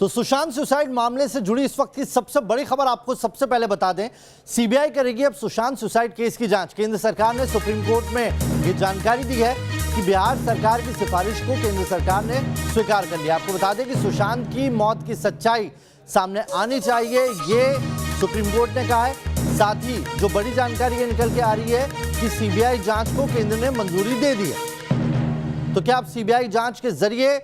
तो सुशांत सुसाइड मामले से जुड़ी इस वक्त की सबसे बड़ी खबर आपको सबसे पहले बता दें, सीबीआई करेगी अब सुशांत सुसाइड केस की जांच। केंद्र सरकार ने सुप्रीम कोर्ट में ये जानकारी दी है कि बिहार सरकार की सिफारिश को केंद्र सरकार ने स्वीकार कर लिया। आपको बता दें कि सुशांत की मौत की सच्चाई सामने आनी चाहिए, ये सुप्रीम कोर्ट ने कहा है। साथ ही जो बड़ी जानकारी ये निकल के आ रही है कि सीबीआई जांच को केंद्र ने मंजूरी दे दी है। तो क्या अब सीबीआई जांच के जरिए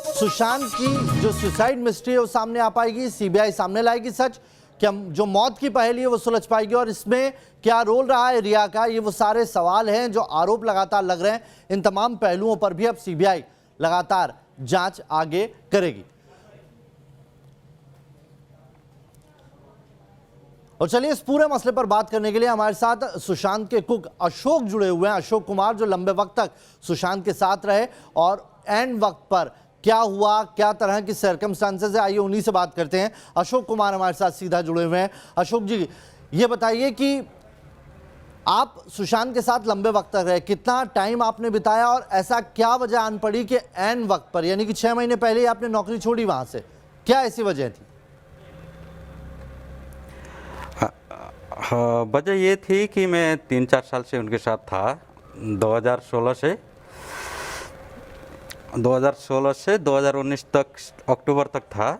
सुशांत की जो सुसाइड मिस्ट्री है वो सामने आ पाएगी, सीबीआई सामने लाएगी सच? क्या जो मौत की पहेली है वो सुलझ पाएगी और इसमें क्या रोल रहा है रिया का? ये वो सारे सवाल हैं जो आरोप लगातार लग रहे हैं। इन तमाम पहलुओं पर भी अब सीबीआई लगातार जांच आगे करेगी। और चलिए इस पूरे मसले पर बात करने के लिए हमारे साथ सुशांत के कुक अशोक जुड़े हुए हैं। अशोक कुमार, जो लंबे वक्त तक सुशांत के साथ रहे और एंड वक्त पर क्या हुआ, क्या तरह की सर्कमस्टांसेस है, आइए उन्हीं से बात करते हैं। अशोक कुमार हमारे साथ सीधा जुड़े हुए हैं। अशोक जी, ये बताइए कि आप सुशांत के साथ लंबे वक्त तक रहे, कितना टाइम आपने बिताया और ऐसा क्या वजह आन पड़ी कि एंड वक्त पर, यानी कि 6 महीने पहले ही आपने नौकरी छोड़ी वहां से? क्या ऐसी वजह थी? वजह ये थी कि मैं 3-4 साल से उनके साथ था। 2016 से 2019 तक, अक्टूबर तक था।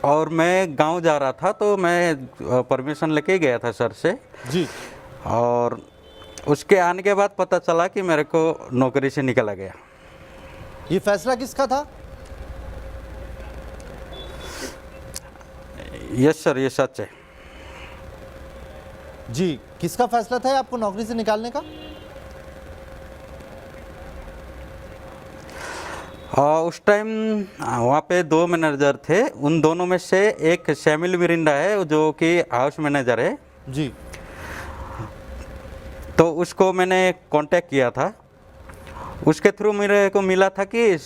और मैं गांव जा रहा था तो मैं परमिशन लेके गया था सर से जी। और उसके आने के बाद पता चला कि मेरे को नौकरी से निकाला गया। ये फैसला किसका था? यस सर, ये सच है जी। किसका फैसला था आपको नौकरी से निकालने का? उस टाइम वहाँ पे 2 मैनेजर थे। उन दोनों में से एक शैमिल मिरिंडा है जो कि हाउस मैनेजर है जी। तो उसको मैंने कांटेक्ट किया था। उसके थ्रू मेरे को मिला था कि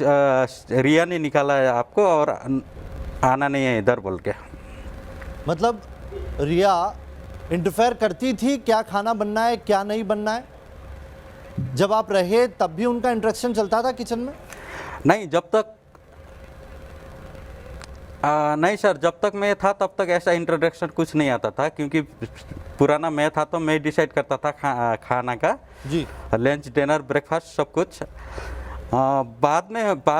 रिया ने निकाला है आपको और आना नहीं है इधर बोल के। मतलब रिया इंटरफेयर करती थी क्या खाना बनना है क्या नहीं बनना है? जब आप रहे तब भी उनका इंटरेक्शन चलता था किचन में? नहीं, जब तक नहीं सर, जब तक मैं था तब तक ऐसा इंट्रोडक्शन कुछ नहीं आता था, क्योंकि पुराना मैं था तो मैं डिसाइड करता था खाना का जी। लंच डिनर ब्रेकफास्ट सब कुछ। बाद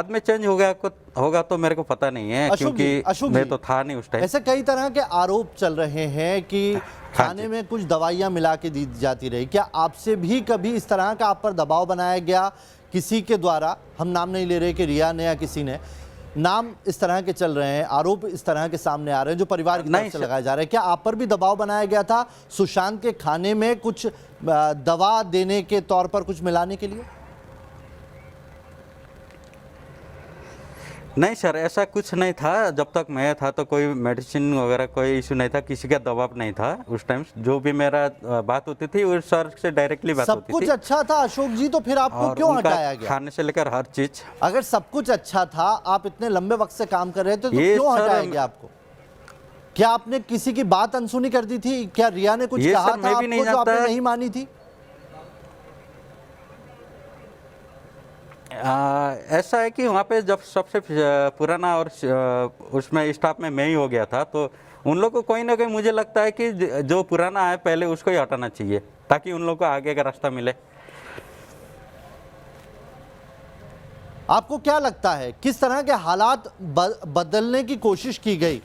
में चेंज हो गया होगा तो मेरे को पता नहीं है, क्योंकि मैं तो था नहीं उस टाइम। ऐसे कई तरह के आरोप चल रहे हैं कि खाने में कुछ दवाइयां मिला के दी जाती रही। क्या आपसे भी कभी इस तरह का आप पर दबाव बनाया गया किसी के द्वारा? हम नाम नहीं ले रहे कि रिया ने या किसी ने, नाम इस तरह के चल रहे हैं, आरोप इस तरह के सामने आ रहे हैं जो परिवार की तरफ से लगाए जा रहे हैं। क्या आप पर भी दबाव बनाया गया था सुशांत के खाने में कुछ दवा देने के तौर पर कुछ मिलाने के लिए? नहीं सर, ऐसा कुछ नहीं था। जब तक मैं था तो कोई मेडिसिन वगैरह कोई इशू नहीं था, किसी का दबाव नहीं था उस टाइम। जो भी मेरा बात होती थी वो सर से डायरेक्टली बात होती थी। सब कुछ अच्छा था अशोक जी, तो फिर आपको क्यों हटाया गया? खाने से लेकर हर चीज। अगर सब कुछ अच्छा था, आप इतने लंबे वक्त से काम कर रहे थे, तो क्यों हटाया गया आपको? क्या आपने किसी की बात अनसुनी कर दी थी? क्या रिया ने कुछ कहा था आपको जो आपने नहीं मानी थी? ऐसा है कि वहाँ पे जब सबसे पुराना और उसमें स्टाफ में मैं ही हो गया था, तो उन लोगों को कोई ना कोई, मुझे लगता है कि जो पुराना है पहले उसको ही हटाना चाहिए ताकि उन लोगों को आगे का रास्ता मिले। आपको क्या लगता है किस तरह के हालात बदलने की कोशिश की गई?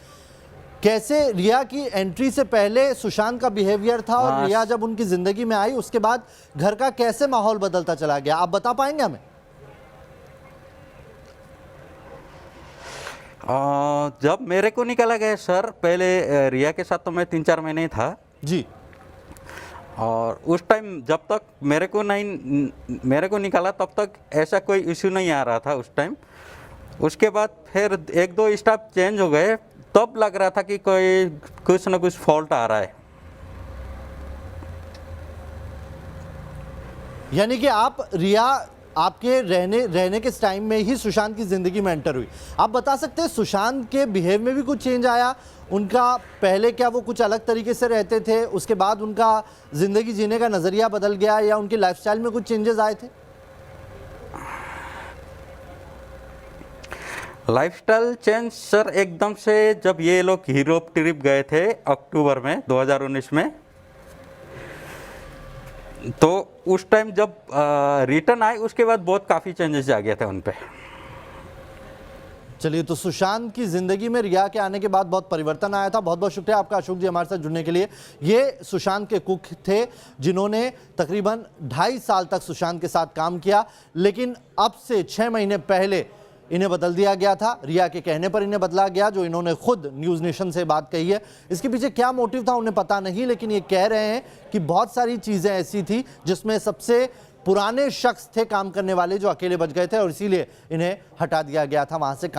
कैसे रिया की एंट्री से पहले सुशांत का बिहेवियर था और रिया जब उनकी जिंदगी में आई उसके बाद घर का कैसे माहौल बदलता चला गया? आप बता पाएंगे हमें? जब मेरे को निकाला गया सर, पहले रिया के साथ तो मैं 3-4 महीने ही था जी। और उस टाइम जब तक मेरे को निकाला तब तक ऐसा कोई इशू नहीं आ रहा था उस टाइम। उसके बाद फिर 1-2 स्टाफ चेंज हो गए, तब लग रहा था कि कोई कुछ ना कुछ फॉल्ट आ रहा है। यानी कि आप रिया आपके रहने के टाइम में ही सुशांत की जिंदगी में एंटर हुई। आप बता सकते हैं सुशांत के बिहेव में भी कुछ चेंज आया? उनका पहले क्या वो कुछ अलग तरीके से रहते थे, उसके बाद उनका जिंदगी जीने का नजरिया बदल गया या उनकी लाइफस्टाइल में कुछ चेंजेस आए थे? लाइफस्टाइल चेंज सर एकदम से जब ये लोग यूरोप ट्रिप गए थे अक्टूबर में 2019 में, तो उस टाइम जब रिटर्न आए उसके बाद बहुत काफ़ी चेंजेस आ गए थे उन पे। चलिए, तो सुशांत की जिंदगी में रिया के आने के बाद बहुत परिवर्तन आया था। बहुत बहुत शुक्रिया आपका अशोक जी हमारे साथ जुड़ने के लिए। ये सुशांत के कुक थे जिन्होंने तकरीबन 2.5 साल तक सुशांत के साथ काम किया, लेकिन अब से 6 महीने पहले इन्हें बदल दिया गया था। रिया के कहने पर इन्हें बदला गया, जो इन्होंने खुद न्यूज़ नेशन से बात कही है। इसके पीछे क्या मोटिव था उन्हें पता नहीं, लेकिन ये कह रहे हैं कि बहुत सारी चीज़ें ऐसी थी जिसमें सबसे पुराने शख्स थे काम करने वाले जो अकेले बच गए थे और इसीलिए इन्हें हटा दिया गया था वहाँ से काम।